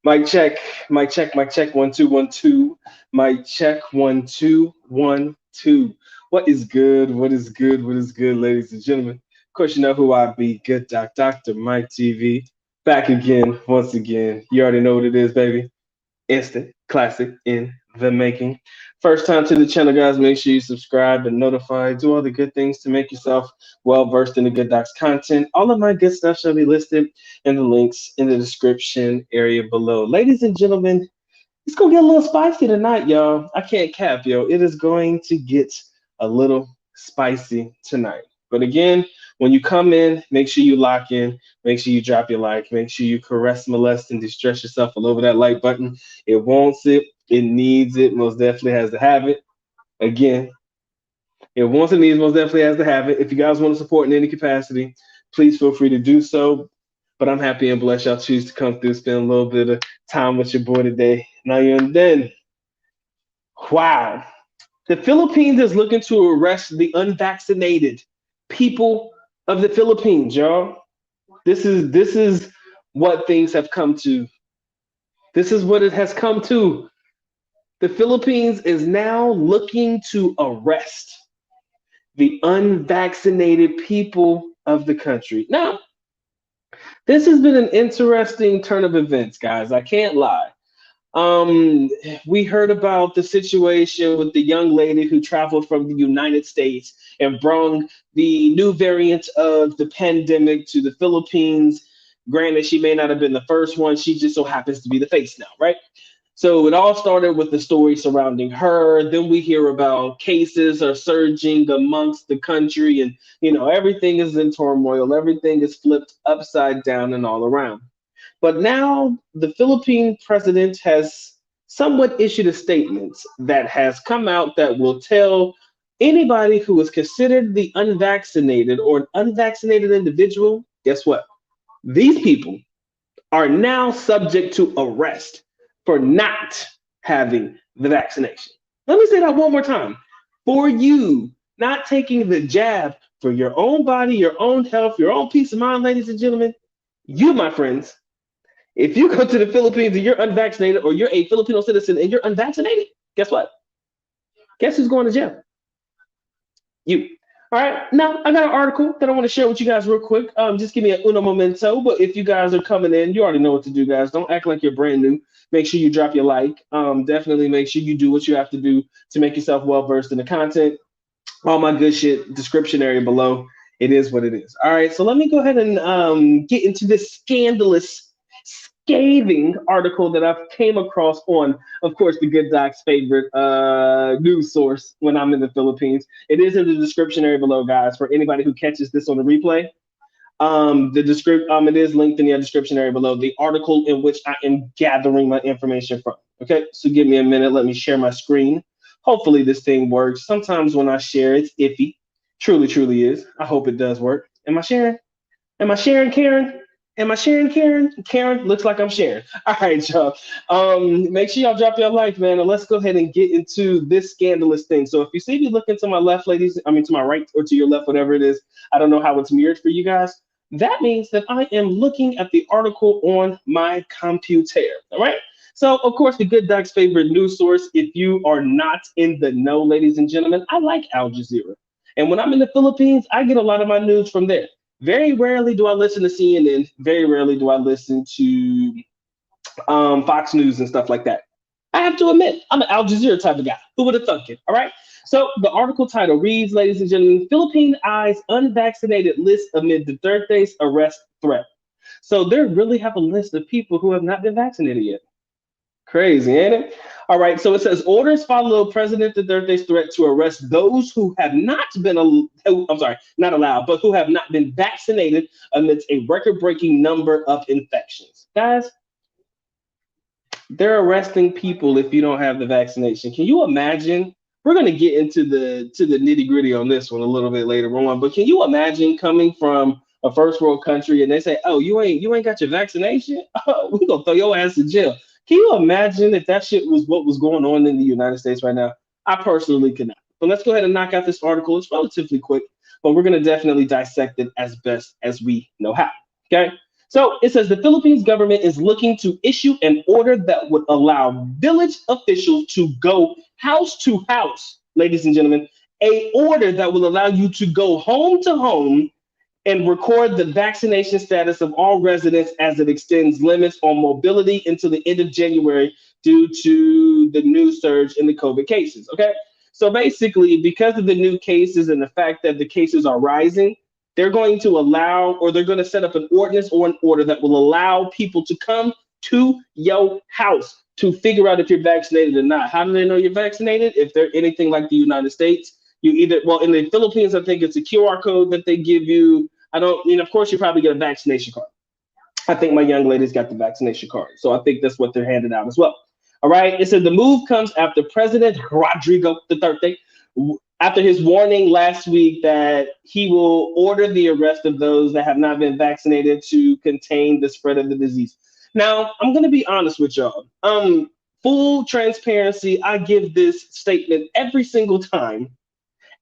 Mic check, mic check, mic check, 1 2 1 2. Mic check, 1 2 1 2. What is good? What is good? What is good, ladies and gentlemen? Of course, you know who I be. Good Dr. Mike TV. Back again, once again. You already know what it is, baby. Instant classic in the making. First time to the channel, guys. Make sure you subscribe and notify. Do all the good things to make yourself well versed in the Good Docs content. All of my good stuff shall be listed in the links in the description area below. Ladies and gentlemen, it's gonna get a little spicy tonight, y'all. I can't cap, yo. It is going to get a little spicy tonight. But again, when you come in, make sure you lock in. Make sure you drop your like. Make sure you caress, molest, and distress yourself all over that like button. It wants it. It needs it. Most definitely has to have it. Again, it wants and needs. Most definitely has to have it. If you guys want to support in any capacity, please feel free to do so. But I'm happy and blessed y'all choose to come through, spend a little bit of time with your boy today. Now you're in then. Wow. The Philippines is looking to arrest the unvaccinated people of the Philippines, y'all. This is what things have come to. This is what it has come to. The Philippines is now looking to arrest the unvaccinated people of the country. Now, this has been an interesting turn of events, guys. I can't lie. Um, we heard about the situation with the young lady who traveled from the United States and brought the new variant of the pandemic to the Philippines. Granted, she may not have been the first one, she just so happens to be the face now, right? So it all started with the story surrounding her. Then we hear about cases are surging amongst the country, and everything is in turmoil, everything is flipped upside down and all around. But now the Philippine president has somewhat issued a statement that has come out that will tell anybody who is considered the unvaccinated or an unvaccinated individual, guess what? These people are now subject to arrest for not having the vaccination. Let me say that one more time. For you not taking the jab for your own body, your own health, your own peace of mind, ladies and gentlemen, you, my friends, if you go to the Philippines and you're unvaccinated, or you're a Filipino citizen and you're unvaccinated, guess what? Guess who's going to jail? You. All right. Now I got an article that I want to share with you guys real quick. Just give me a uno momento. But if you guys are coming in, you already know what to do, guys. Don't act like you're brand new. Make sure you drop your like. Definitely make sure you do what you have to do to make yourself well versed in the content. All my good shit, description area below. It is what it is. All right. So let me go ahead and get into this scandalous, scathing article that I've came across on, of course, the Good Doc's favorite news source when I'm in the Philippines. It is in the description area below, guys, for anybody who catches this on the replay. It is linked in the description area below, the article in which I am gathering my information from. Okay, so give me a minute. Let me share my screen. Hopefully this thing works. Sometimes when I share, it's iffy. Truly, truly is. I hope it does work. Am I sharing? Am I sharing, Karen? Am I sharing, Karen? Karen, looks like I'm sharing. All right, y'all. Make sure y'all drop your like, man, and let's go ahead and get into this scandalous thing. So if you see me looking to my left, ladies, I mean to my right or to your left, whatever it is, I don't know how it's mirrored for you guys. That means that I am looking at the article on my computer. All right. So, of course, the Good Doc's favorite news source. If you are not in the know, ladies and gentlemen, I like Al Jazeera. And when I'm in the Philippines, I get a lot of my news from there. Very rarely do I listen to CNN. Very rarely do I listen to Fox News and stuff like that. I have to admit, I'm an Al Jazeera type of guy. Who would have thunk it? All right. So the article title reads, ladies and gentlemen, Philippine eyes unvaccinated list amid Duterte's arrest threat. So they really have a list of people who have not been vaccinated yet. Crazy, ain't it? All right, so it says orders follow President Duterte's threat to arrest those who have not been, I'm sorry, not allowed, but who have not been vaccinated amidst a record-breaking number of infections. Guys, they're arresting people if you don't have the vaccination. Can you imagine? We're gonna get into the nitty-gritty on this one a little bit later on, but can you imagine coming from a first world country and they say, "Oh, you ain't got your vaccination? Oh, we gonna throw your ass in jail." Can you imagine if that shit was what was going on in the United States right now? I personally could not. But let's go ahead and knock out this article. It's relatively quick, but we're gonna definitely dissect it as best as we know how. Okay. So it says the Philippines government is looking to issue an order that would allow village officials to go house to house, ladies and gentlemen, a order that will allow you to go home to home and record the vaccination status of all residents as it extends limits on mobility until the end of January due to the new surge in the COVID cases. Okay. So basically, because of the new cases and the fact that the cases are rising, they're going to allow or they're going to set up an ordinance or an order that will allow people to come to your house to figure out if you're vaccinated or not. How do they know you're vaccinated? If they're anything like the United States, you either, well, in the Philippines, I think it's a QR code that they give you. I don't, of course, you probably get a vaccination card. I think my young lady's got the vaccination card. So I think that's what they're handing out as well. All right. It said the move comes after President Rodrigo Duterte, after his warning last week that he will order the arrest of those that have not been vaccinated to contain the spread of the disease. Now, I'm going to be honest with y'all. Full transparency, I give this statement every single time.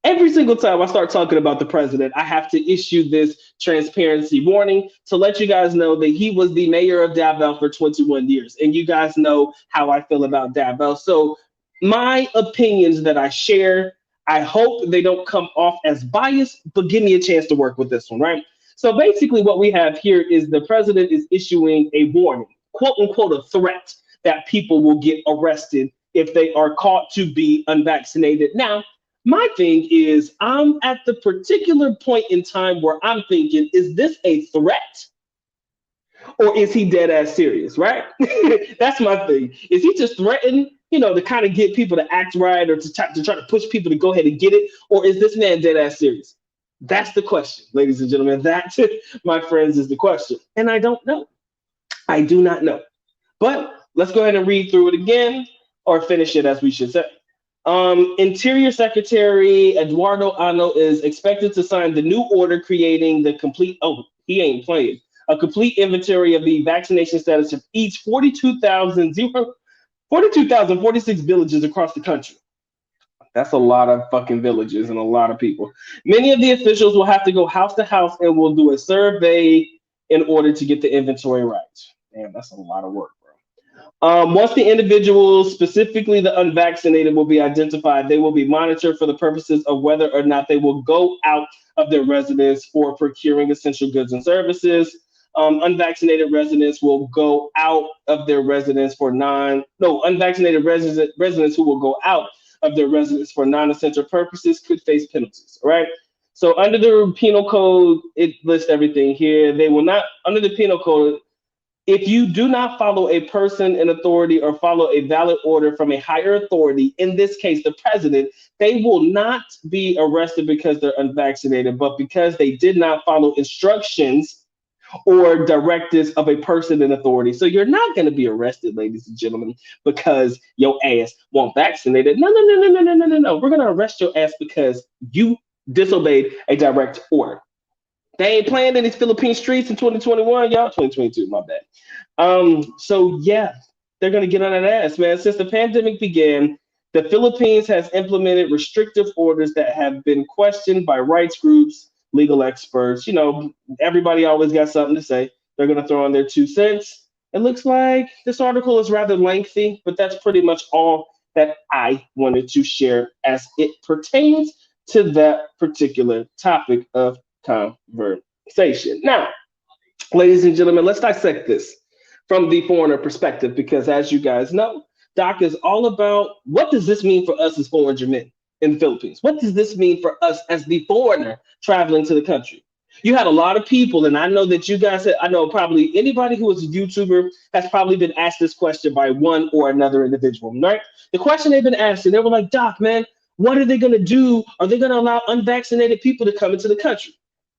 Every single time I start talking about the president, I have to issue this transparency warning to let you guys know that he was the mayor of Davao for 21 years. And you guys know how I feel about Davao. So my opinions that I share, I hope they don't come off as biased, but give me a chance to work with this one, right? So basically what we have here is the president is issuing a warning, quote unquote, a threat that people will get arrested if they are caught to be unvaccinated. Now, my thing is, I'm at the particular point in time where I'm thinking, is this a threat or is he dead ass serious, right? That's my thing. Is he just threatening, to kind of get people to act right or to try to push people to go ahead and get it? Or is this man dead ass serious? That's the question, ladies and gentlemen. That, my friends, is the question. And I don't know. I do not know. But let's go ahead and read through it again, or finish it as we should say. Interior Secretary Eduardo Ano is expected to sign the new order creating the complete, he ain't playing, a complete inventory of the vaccination status of each 42,046 villages across the country. That's a lot of fucking villages and a lot of people. Many of the officials will have to go house to house and will do a survey in order to get the inventory right. Damn, that's a lot of work. Once the individuals, specifically the unvaccinated, will be identified, they will be monitored for the purposes of whether or not they will go out of their residence for procuring essential goods and services. Unvaccinated residents will go out of their residence for unvaccinated residents who will go out of their residence for non-essential purposes could face penalties. All right. So under the penal code, it lists everything here. They will not, under the penal code, if you do not follow a person in authority or follow a valid order from a higher authority, in this case, the president, they will not be arrested because they're unvaccinated, but because they did not follow instructions or directives of a person in authority. So you're not going to be arrested, ladies and gentlemen, because your ass won't vaccinate it. No, no, no, no, no, no, no, no, no. We're going to arrest your ass because you disobeyed a direct order. They ain't playing in these Philippine streets in 2021, y'all. 2022, my bad. So yeah, they're gonna get on that ass, man. Since the pandemic began, the Philippines has implemented restrictive orders that have been questioned by rights groups, legal experts. Everybody always got something to say. They're gonna throw in their 2 cents. It looks like this article is rather lengthy, but that's pretty much all that I wanted to share as it pertains to that particular topic of conversation. Now, ladies and gentlemen, let's dissect this from the foreigner perspective, because as you guys know, Doc is all about what does this mean for us as foreign men in the Philippines? What does this mean for us as the foreigner traveling to the country? You had a lot of people, and I know that you guys, I know probably anybody who is a YouTuber has probably been asked this question by one or another individual, right? The question they've been asking, they were like, Doc, man, what are they going to do? Are they going to allow unvaccinated people to come into the country?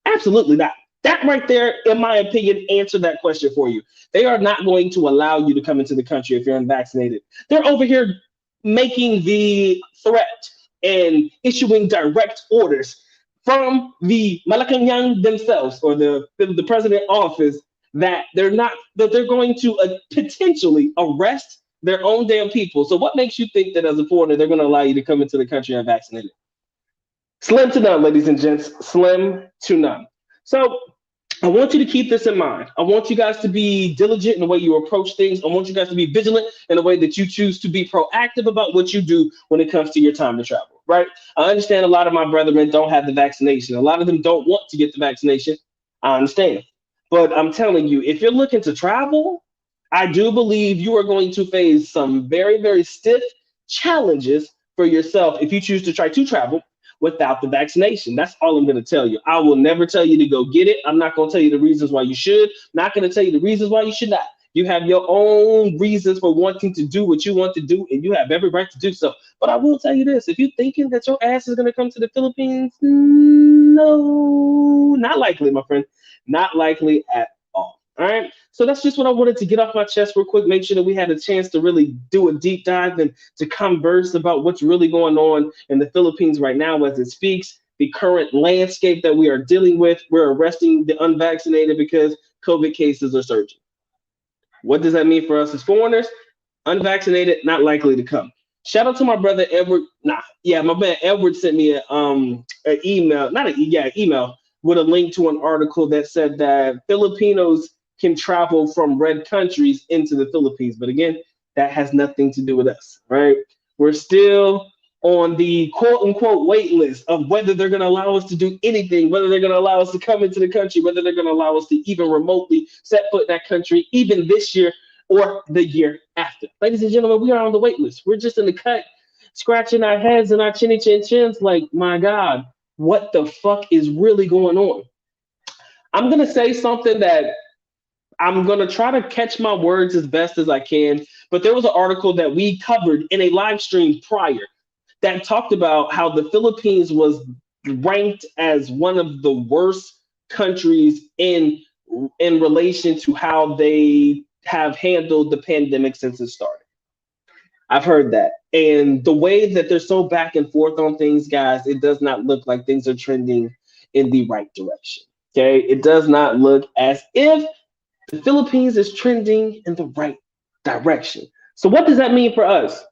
Absolutely not. That right there, in my opinion, answered that question for you. They are not going to allow you to come into the country if you're unvaccinated. They're over here making the threat and issuing direct orders from the Malacanang themselves or the president office that they're going to potentially arrest their own damn people. So what makes you think that as a foreigner, they're going to allow you to come into the country unvaccinated? Slim to none, ladies and gents, slim to none. So I want you to keep this in mind. I want you guys to be diligent in the way you approach things. I want you guys to be vigilant in the way that you choose to be proactive about what you do when it comes to your time to travel, right? I understand a lot of my brethren don't have the vaccination. A lot of them don't want to get the vaccination. I understand. But I'm telling you, if you're looking to travel, I do believe you are going to face some very, very stiff challenges for yourself if you choose to try to travel without the vaccination. That's all I'm going to tell you. I will never tell you to go get it. I'm not going to tell you the reasons why you should. Not going to tell you the reasons why you should not. You have your own reasons for wanting to do what you want to do, and you have every right to do so. But I will tell you this: if you're thinking that your ass is going to come to the Philippines, no, not likely, my friend. Not likely at all. All right. So that's just what I wanted to get off my chest real quick. Make sure that we had a chance to really do a deep dive and to converse about what's really going on in the Philippines right now as it speaks, the current landscape that we are dealing with. We're arresting the unvaccinated because COVID cases are surging. What does that mean for us as foreigners? Unvaccinated, not likely to come. Shout out to my brother Edward. My man Edward sent me an email, not a yeah, email with a link to an article that said that Filipinos can travel from red countries into the Philippines. But again, that has nothing to do with us, right? We're still on the quote unquote wait list of whether they're going to allow us to do anything, whether they're going to allow us to come into the country, whether they're going to allow us to even remotely set foot in that country, even this year or the year after. Ladies and gentlemen, we are on the wait list. We're just in the cut, scratching our heads and our chinny chin chins like, my God, what the fuck is really going on? I'm going to say something that I'm going to try to catch my words as best as I can. But there was an article that we covered in a live stream prior that talked about how the Philippines was ranked as one of the worst countries in relation to how they have handled the pandemic since it started. I've heard that. And the way that they're so back and forth on things, guys, it does not look like things are trending in the right direction. Okay. It does not look as if the Philippines is trending in the right direction. So, what does that mean for us?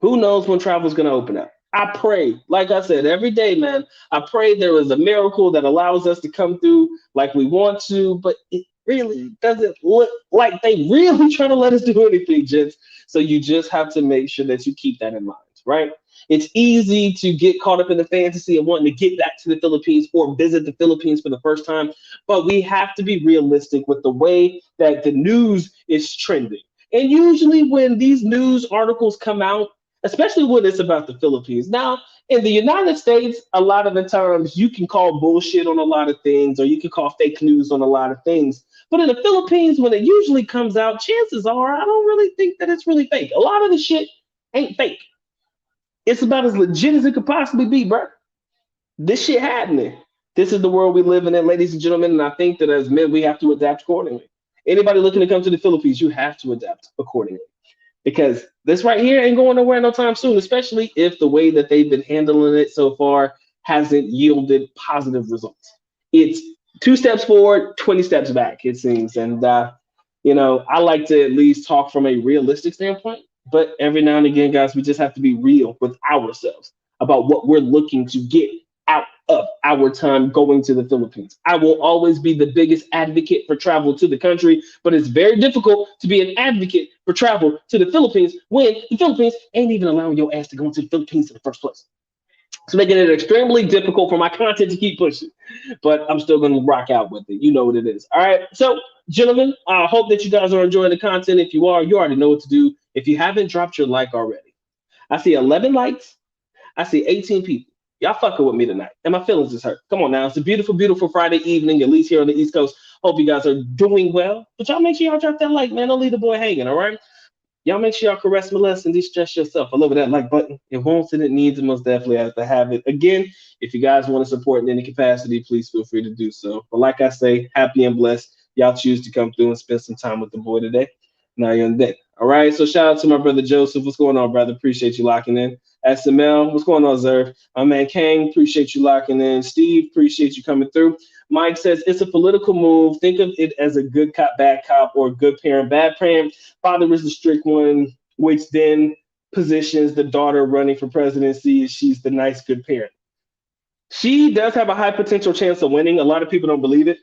Who knows when travel is going to open up? I pray, like I said, every day, man, I pray there is a miracle that allows us to come through like we want to, but it really doesn't look like they really trying to let us do anything, gents. So you just have to make sure that you keep that in mind, right? It's easy to get caught up in the fantasy of wanting to get back to the Philippines or visit the Philippines for the first time, but we have to be realistic with the way that the news is trending. And usually, when these news articles come out, especially when it's about the Philippines. Now, in the United States, a lot of the times you can call bullshit on a lot of things, or you can call fake news on a lot of things. But in the Philippines, when it usually comes out, chances are I don't really think that it's really fake. A lot of the shit ain't fake. It's about as legit as it could possibly be, bro. This shit happening. This is the world we live in, ladies and gentlemen. And I think that as men, we have to adapt accordingly. Anybody looking to come to the Philippines, you have to adapt accordingly because this right here ain't going nowhere no time soon, especially if the way that they've been handling it so far hasn't yielded positive results. It's 2 steps forward, 20 steps back, it seems. And, I like to at least talk from a realistic standpoint. But every now and again, guys, we just have to be real with ourselves about what we're looking to get out of our time going to the Philippines. I will always be the biggest advocate for travel to the country, but it's very difficult to be an advocate for travel to the Philippines when the Philippines ain't even allowing your ass to go into the Philippines in the first place. It's making it extremely difficult for my content to keep pushing, but I'm still going to rock out with it. You know what it is. All right. So, gentlemen, I hope that you guys are enjoying the content. If you are, you already know what to do. If you haven't dropped your like already, I see 11 likes. I see 18 people. Y'all fucking with me tonight. And my feelings is hurt. Come on now. It's a beautiful, beautiful Friday evening, at least here on the East Coast. Hope you guys are doing well. But y'all make sure y'all drop that like, man. Don't leave the boy hanging, all right? Y'all make sure y'all caress, molest, and de-stress yourself. I love that like button. It wants it, it needs it, most definitely has to have it. Again, if you guys want to support in any capacity, please feel free to do so. But like I say, happy and blessed. Y'all choose to come through and spend some time with the boy today. Now you're on deck. All right. So shout out to my brother Joseph. What's going on, brother? Appreciate you locking in. SML, what's going on, Zerv? My man Kang, appreciate you locking in. Steve, appreciate you coming through. Mike says it's a political move. Think of it as a good cop, bad cop, or good parent, bad parent. Father is the strict one, which then positions the daughter running for presidency as she's the nice, good parent. She does have a high potential chance of winning. A lot of people don't believe it.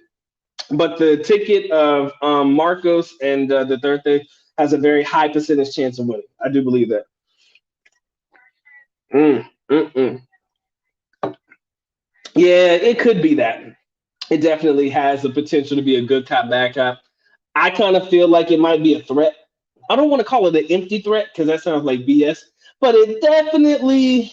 But the ticket of Marcos and the third thing has a very high percentage chance of winning. I do believe that. Mm, mm, mm. Yeah, it could be that. It definitely has the potential to be a good cop, bad cop. I kind of feel like it might be a threat. I don't want to call it an empty threat because that sounds like BS, but it definitely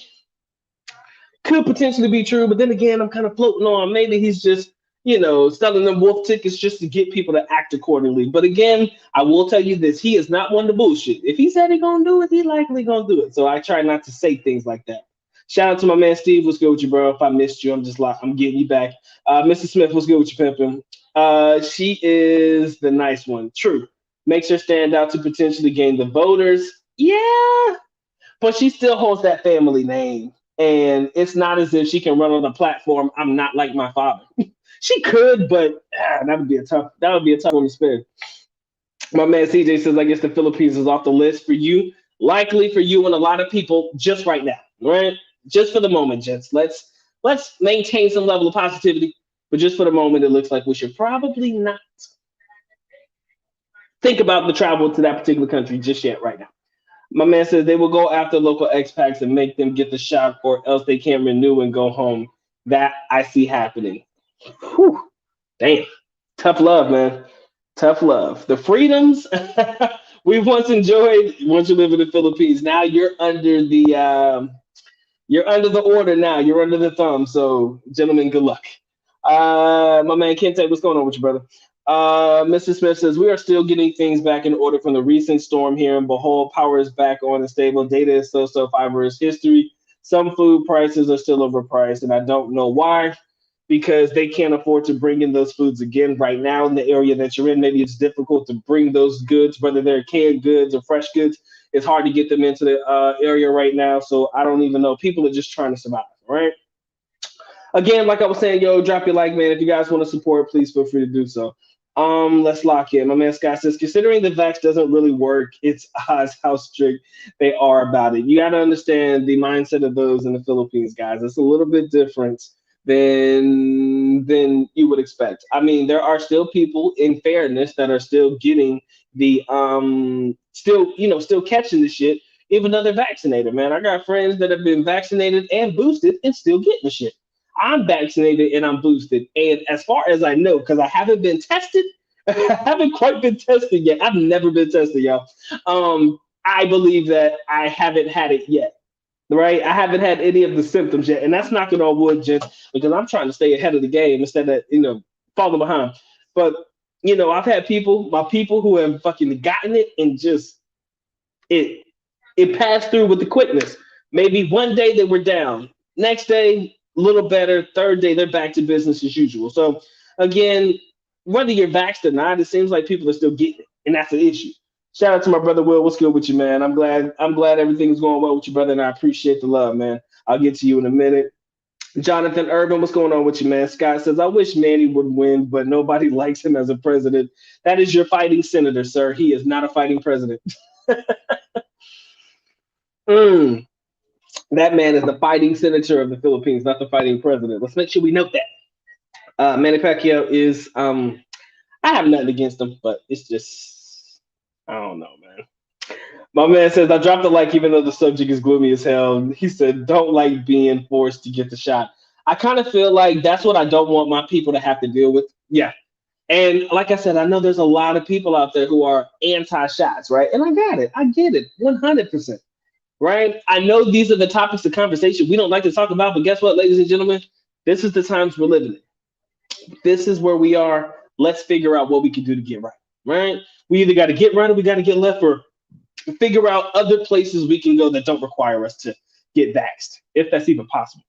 could potentially be true. But then again, I'm kind of floating on maybe he's just, selling them wolf tickets just to get people to act accordingly. But again, I will tell you this: he is not one to bullshit. If he said he gonna do it, he likely gonna do it. So I try not to say things like that. Shout out to my man Steve. What's good with you, bro? If I missed you, I'm just like I'm getting you back. Mr. Smith, what's good with you, pimpin'? She is the nice one. True. Makes her stand out to potentially gain the voters. Yeah, but she still holds that family name. And it's not as if she can run on a platform. I'm not like my father. She could, but that would be a tough one to spin. My man CJ says, I guess the Philippines is off the list for you. Likely for you and a lot of people just right now, right? Just for the moment, gents. Let's maintain some level of positivity. But just for the moment, it looks like we should probably not think about the travel to that particular country just yet right now. My man says they will go after local expats and make them get the shot, or else they can't renew and go home. That I see happening. Whew, damn. Tough love, man. Tough love. The freedoms we once enjoyed once you live in the Philippines. Now you're under the order now. You're under the thumb. So, gentlemen, good luck. My man Kente, what's going on with you, brother? Mr. Smith says we are still getting things back in order from the recent storm here, and behold, power is back on and stable. Data is so fiber is history. Some food prices are still overpriced, and I don't know why, because they can't afford to bring in those foods again right now in the area that you're in. Maybe it's difficult to bring those goods, whether they're canned goods or fresh goods. It's hard to get them into the area right now. So I don't even know. People are just trying to survive, right? Again, like I was saying, yo, drop your like, man. If you guys want to support, please feel free to do so. Let's lock in. My man Scott says, considering the vax doesn't really work, it's odds how strict they are about it. You got to understand the mindset of those in the Philippines, guys. It's a little bit different than you would expect. I mean, there are still people, in fairness, that are still getting the still catching the shit, even though they're vaccinated. Man, I got friends that have been vaccinated and boosted and still getting the shit. I'm vaccinated and I'm boosted. And as far as I know, because I haven't been tested, I haven't quite been tested yet. I've never been tested, y'all. I believe that I haven't had it yet. Right? I haven't had any of the symptoms yet. And that's knocking on wood, gents, because I'm trying to stay ahead of the game instead of, falling behind. But, I've had my people who have fucking gotten it and just it it passed through with the quickness. Maybe one day they were down, next day a little better, third day they're back to business as usual. So again, whether you're vaxxed or not, it seems like people are still getting it, and that's the issue. Shout out to my brother Will. What's good with you, man? I'm glad everything's going well with you, brother, and I appreciate the love, man. I'll get to you in a minute. Jonathan Urban, what's going on with you, man? Scott says, I wish Manny would win, but nobody likes him as a president. That is your fighting senator, sir. He is not a fighting president. Mm, that man is the fighting senator of the Philippines, not the fighting president. Let's make sure we note that. Manny Pacquiao is, I have nothing against him, but it's just, I don't know, man. My man says, I dropped a like even though the subject is gloomy as hell. He said, don't like being forced to get the shot. I kind of feel like that's what I don't want my people to have to deal with. Yeah. And like I said, I know there's a lot of people out there who are anti-shots, right? And I got it. I get it 100%, right? I know these are the topics of conversation we don't like to talk about, but guess what, ladies and gentlemen? This is the times we're living in. This is where we are. Let's figure out what we can do to get right, right? We either got to get right or we got to get left, or figure out other places we can go that don't require us to get vaxxed, if that's even possible.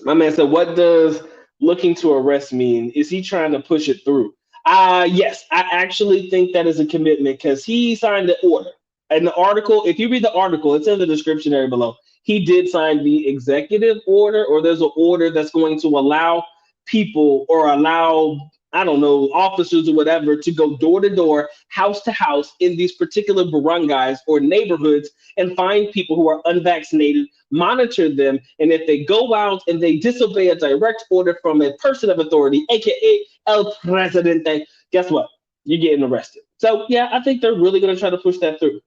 My man said, what does looking to arrest mean? Is he trying to push it through? Yes, I actually think that is a commitment because he signed the order. And the article, if you read the article, it's in the description area below. He did sign the executive order, or there's an order that's going to allow people or allow I don't know, officers or whatever to go door to door, house to house in these particular barangays or neighborhoods and find people who are unvaccinated, monitor them, and if they go out and they disobey a direct order from a person of authority, aka El Presidente, guess what? You're getting arrested. So yeah, I think they're really going to try to push that through.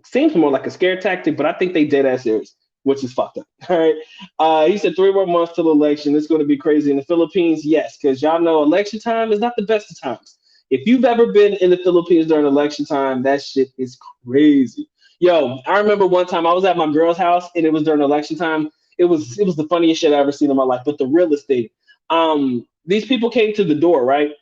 Seems more like a scare tactic, but I think they dead ass serious, which is fucked up. All right. He said 3 more months till election. It's going to be crazy in the Philippines. Yes, because y'all know election time is not the best of times. If you've ever been in the Philippines during election time, that shit is crazy. Yo, I remember one time I was at my girl's house and it was during election time. It was the funniest shit I ever seen in my life, but the realest thing. These people came to the door, right?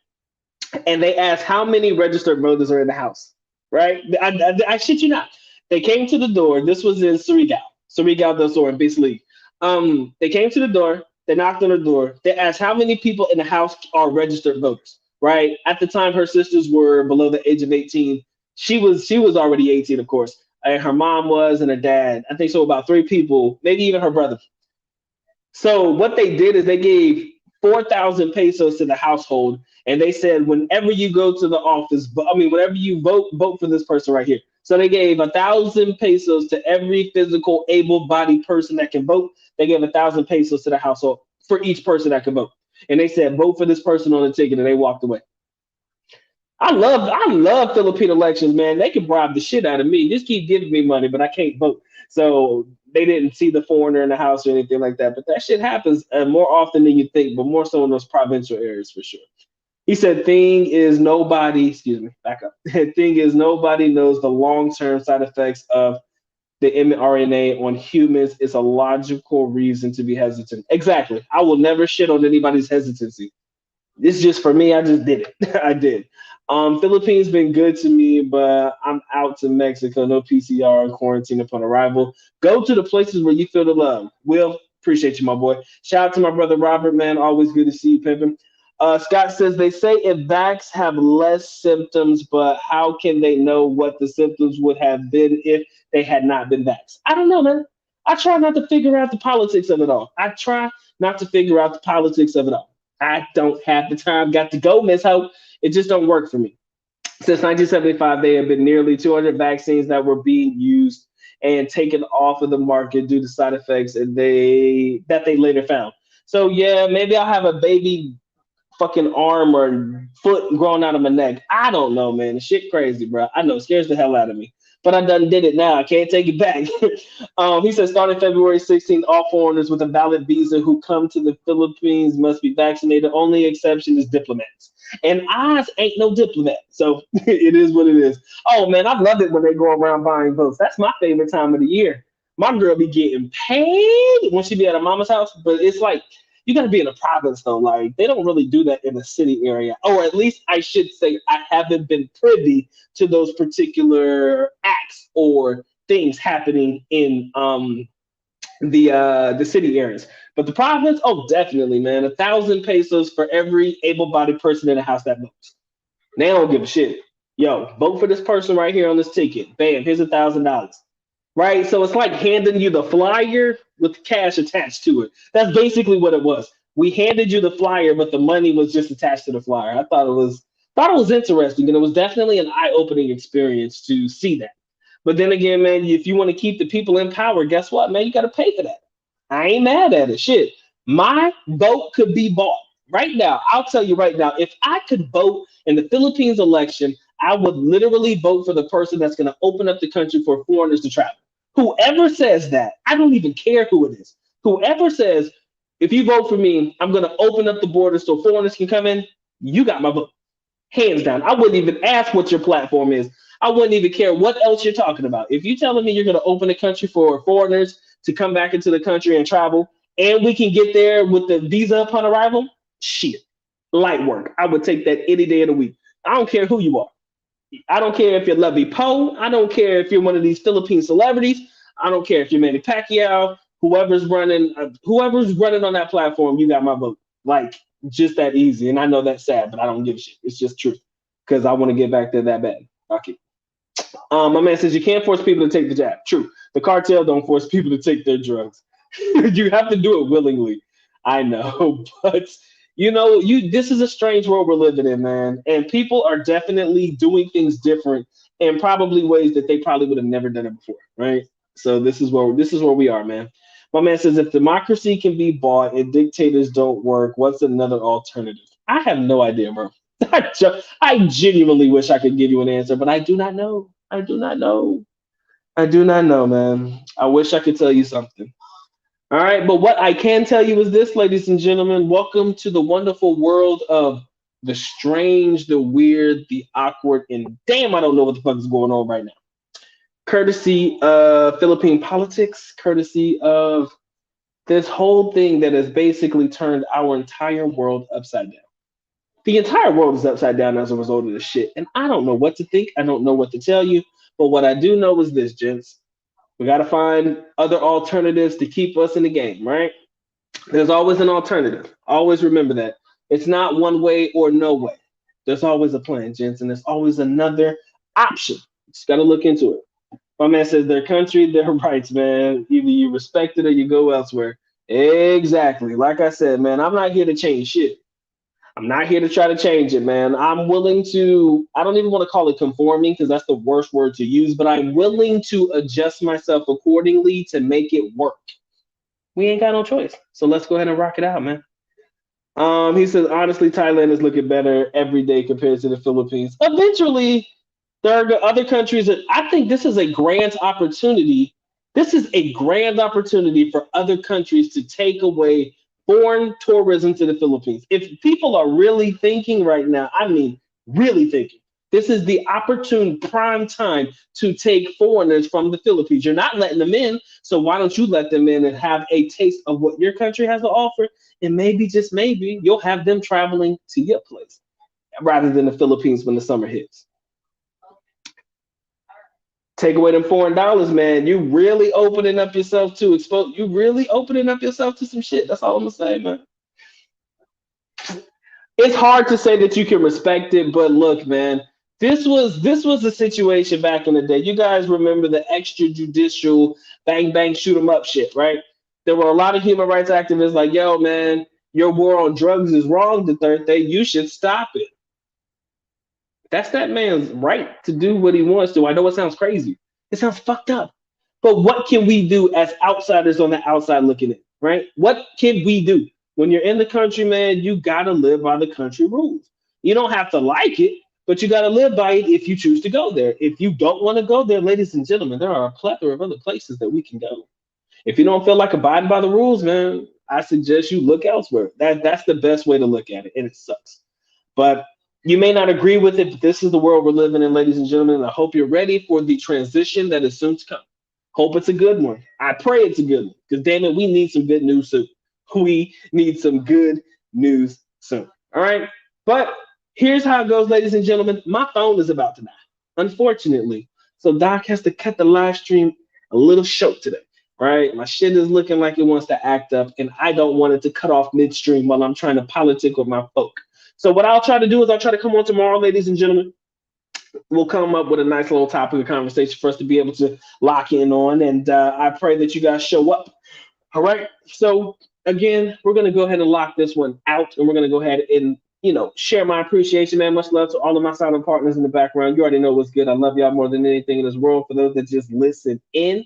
And they asked how many registered voters are in the house, right? I shit you not. They came to the door. This was in Surigao del Sur in Base League. They came to the door. They knocked on the door. They asked how many people in the house are registered voters, right? At the time, her sisters were below the age of 18. She was already 18, of course. And her mom was, and her dad. I think so. About 3 people, maybe even her brother. So what they did is they gave 4,000 pesos to the household, and they said whenever you go to the office, but I mean whenever you vote for this person right here. So they gave 1,000 pesos to every physical able-bodied person that can vote. They gave 1,000 pesos to the household for each person that can vote, and they said vote for this person on the ticket, and they walked away. I love Philippine elections, man. They can bribe the shit out of me. Just keep giving me money, but I can't vote. So they didn't see the foreigner in the house or anything like that. But that shit happens more often than you think, but more so in those provincial areas for sure. He said, "Thing is nobody, excuse me, back up. Thing is nobody knows the long-term side effects of the mRNA on humans. It's a logical reason to be hesitant." Exactly. I will never shit on anybody's hesitancy. It's just for me. I just did it. I did. Philippines been good to me, but I'm out to Mexico. No PCR quarantine upon arrival. Go to the places where you feel the love. Will, appreciate you, my boy. Shout out to my brother Robert, man. Always good to see you, pimping. Scott says they say if vax have less symptoms, but how can they know what the symptoms would have been if they had not been vaxxed? I don't know, man. I try not to figure out the politics of it all. I try not to figure out the politics of it all. I don't have the time. Got to go, Miss Hope. It just don't work for me. Since 1975, there have been nearly 200 vaccines that were being used and taken off of the market due to side effects and they later found. So yeah, maybe I'll have a baby fucking arm or foot growing out of my neck. I don't know, man. Shit crazy, bro. I know, it scares the hell out of me. But I done did it now. I can't take it back. He says starting February 16th, all foreigners with a valid visa who come to the Philippines must be vaccinated. Only exception is diplomats. And Oz ain't no diplomat. So it is what it is. Oh man, I love it when they go around buying votes. That's my favorite time of the year. My girl be getting paid when she be at her mama's house, but it's like you got to be in a province though. Like they don't really do that in the city area, or at least I should say I haven't been privy to those particular acts or things happening in the city areas. But the province, oh, definitely, man, 1,000 pesos for every able-bodied person in the house that votes. They don't give a shit. Yo, vote for this person right here on this ticket. Bam, here's $1,000. Right? So it's like handing you the flyer with cash attached to it. That's basically what it was. We handed you the flyer, but the money was just attached to the flyer. I thought it was interesting, and it was definitely an eye-opening experience to see that. But then again, man, if you want to keep the people in power, guess what, man? You got to pay for that. I ain't mad at it. Shit, my vote could be bought right now. I'll tell you right now, if I could vote in the Philippines election, I would literally vote for the person that's going to open up the country for foreigners to travel. Whoever says that, I don't even care who it is. Whoever says, if you vote for me, I'm going to open up the borders so foreigners can come in, you got my vote. Hands down. I wouldn't even ask what your platform is. I wouldn't even care what else you're talking about. If you're telling me you're going to open the country for foreigners to come back into the country and travel, and we can get there with the visa upon arrival, shit, light work. I would take that any day of the week. I don't care who you are. I don't care if you're Levy Poe. I don't care if you're one of these Philippine celebrities. I don't care if you're Manny Pacquiao. Whoever's running on that platform, you got my vote. Like just that easy. And I know that's sad, but I don't give a shit. It's just true because I want to get back there that bad. Okay. My man says you can't force people to take the jab. True. The cartel don't force people to take their drugs. You have to do it willingly. I know, but This is a strange world we're living in, man. And people are definitely doing things different in probably ways that they probably would have never done it before, right? So this is where we are, man. My man says if democracy can be bought and dictators don't work, what's another alternative? I have no idea, bro. I genuinely wish I could give you an answer, but I do not know. I do not know. I do not know, man. I wish I could tell you something. All right, but what I can tell you is this, ladies and gentlemen, welcome to the wonderful world of the strange, the weird, the awkward, and damn, I don't know what the fuck is going on right now. Courtesy of Philippine politics, courtesy of this whole thing that has basically turned our entire world upside down. The entire world is upside down as a result of this shit, and I don't know what to think. I don't know what to tell you, but what I do know is this, gents. We got to find other alternatives to keep us in the game, right? There's always an alternative. Always remember that. It's not one way or no way. There's always a plan, gents, and there's always another option. Just got to look into it. My man says their country, their rights, man. Either you respect it or you go elsewhere. Exactly. Like I said, man, I'm not here to change shit. I'm not here to try to change it, man. I'm willing to, I don't even want to call it conforming because that's the worst word to use, but I'm willing to adjust myself accordingly to make it work. We ain't got no choice. So let's go ahead and rock it out, man. He says, honestly, Thailand is looking better every day compared to the Philippines. Eventually, there are other countries that I think this is a grand opportunity. This is a grand opportunity for other countries to take away foreign tourism to the Philippines. If people are really thinking right now, I mean, really thinking, this is the opportune prime time to take foreigners from the Philippines. You're not letting them in, so why don't you let them in and have a taste of what your country has to offer? And maybe, just maybe, you'll have them traveling to your place rather than the Philippines when the summer hits. Take away them foreign dollars, man. You really opening up yourself to expose. You really opening up yourself to some shit. That's all I'm gonna say, man. It's hard to say that you can respect it, but look, man, this was a situation back in the day. You guys remember the extrajudicial bang bang shoot 'em up shit, right? There were a lot of human rights activists like, yo, man, your war on drugs is wrong. The third day, you should stop it. That's that man's right to do what he wants to. I know it sounds crazy. It sounds fucked up. But what can we do as outsiders on the outside looking in, right? What can we do? When you're in the country, man, you got to live by the country rules. You don't have to like it, but you got to live by it if you choose to go there. If you don't want to go there, ladies and gentlemen, there are a plethora of other places that we can go. If you don't feel like abiding by the rules, man, I suggest you look elsewhere. That's the best way to look at it, and it sucks. But you may not agree with it, but this is the world we're living in, ladies and gentlemen. And I hope you're ready for the transition that is soon to come. Hope it's a good one. I pray it's a good one, because damn it, we need some good news soon. We need some good news soon. All right. But here's how it goes, ladies and gentlemen. My phone is about to die, unfortunately. So Doc has to cut the live stream a little short today. Right? My shit is looking like it wants to act up, and I don't want it to cut off midstream while I'm trying to politic with my folk. So what I'll try to do is I'll try to come on tomorrow, ladies and gentlemen. We'll come up with a nice little topic of conversation for us to be able to lock in on, and I pray that you guys show up. All right. So again, we're gonna go ahead and lock this one out, and we're gonna go ahead and share my appreciation, man. Much love to all of my silent partners in the background. You already know what's good. I love y'all more than anything in this world. For those that just listen in,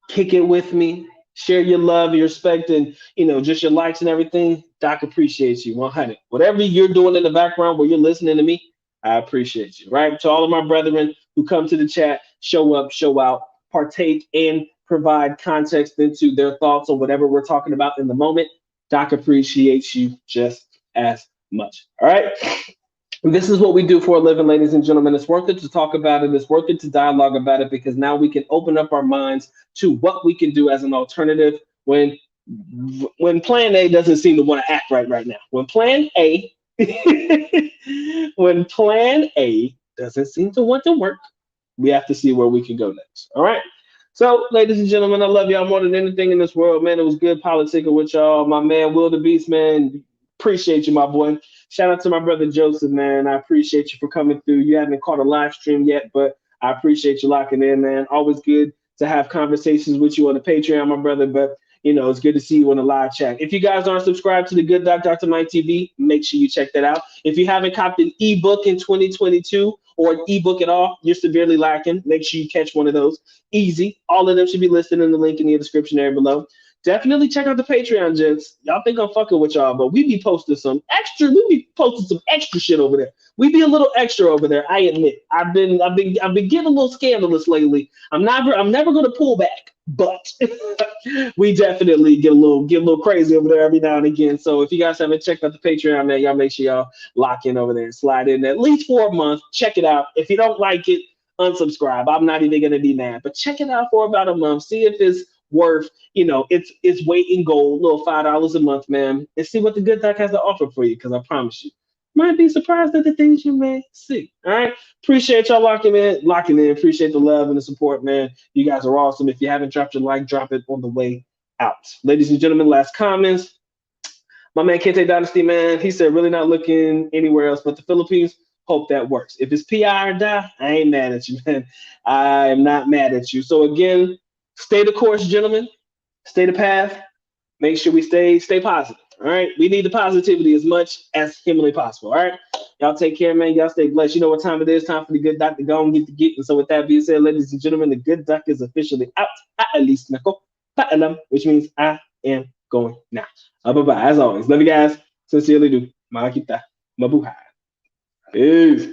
kick it with me, share your love, your respect, and just your likes and everything. Doc appreciates you 100. Whatever you're doing in the background where you're listening to me, I appreciate you. Right? To all of my brethren who come to the chat, show up, show out, partake, and provide context into their thoughts on whatever we're talking about in the moment. Doc appreciates you just as much. All right. This is what we do for a living, ladies and gentlemen. It's worth it to talk about it. It's worth it to dialogue about it, because now we can open up our minds to what we can do as an alternative when Plan A doesn't seem to want to act right now. When Plan A when Plan A doesn't seem to want to work, we have to see where we can go next. All right. So, ladies and gentlemen, I love y'all more than anything in this world, man. It was good politicking with y'all. My man, Will the Beast, man. Appreciate you, my boy. Shout out to my brother Joseph, man. I appreciate you for coming through. You haven't caught a live stream yet, but I appreciate you locking in, man. Always good to have conversations with you on the Patreon, my brother. But It's good to see you on the live chat. If you guys aren't subscribed to the Good Doc Dr. Mike TV, make sure you check that out. If you haven't copped an ebook in 2022 or an ebook at all, you're severely lacking. Make sure you catch one of those. Easy. All of them should be listed in the link in the description area below. Definitely check out the Patreon, gents. Y'all think I'm fucking with y'all, but we be posting some extra. We be posting some extra shit over there. We be a little extra over there. I admit. I've been getting a little scandalous lately. I'm never gonna pull back, but we definitely get a little crazy over there every now and again. So if you guys haven't checked out the Patreon, man, y'all make sure y'all lock in over there and slide in at least for a month. Check it out. If you don't like it, unsubscribe. I'm not even gonna be mad, but check it out for about a month. See if it's worth, it's weight in gold, little $5 a month, man, and see what the Good Doc has to offer for you. Because I promise you, might be surprised at the things you may see. All right, appreciate y'all locking in. Appreciate the love and the support, man. You guys are awesome. If you haven't dropped your like, drop it on the way out. Ladies and gentlemen, last comments. My man Kente Dynasty, man, he said really not looking anywhere else but the Philippines. Hope that works. If it's PI or die, I ain't mad at you, man. I am not mad at you. So again, stay the course, gentlemen. Stay the path. Make sure we stay positive. All right. We need the positivity as much as humanly possible. All right. Y'all take care, man. Y'all stay blessed. You know what time it is. Time for the Good Doc to go and get to get. And so with that being said, ladies and gentlemen, the Good Doc is officially out. At least which means I am going now. Bye-bye. As always. Love you guys. Sincerely do. Makita. Mabuhay. Peace.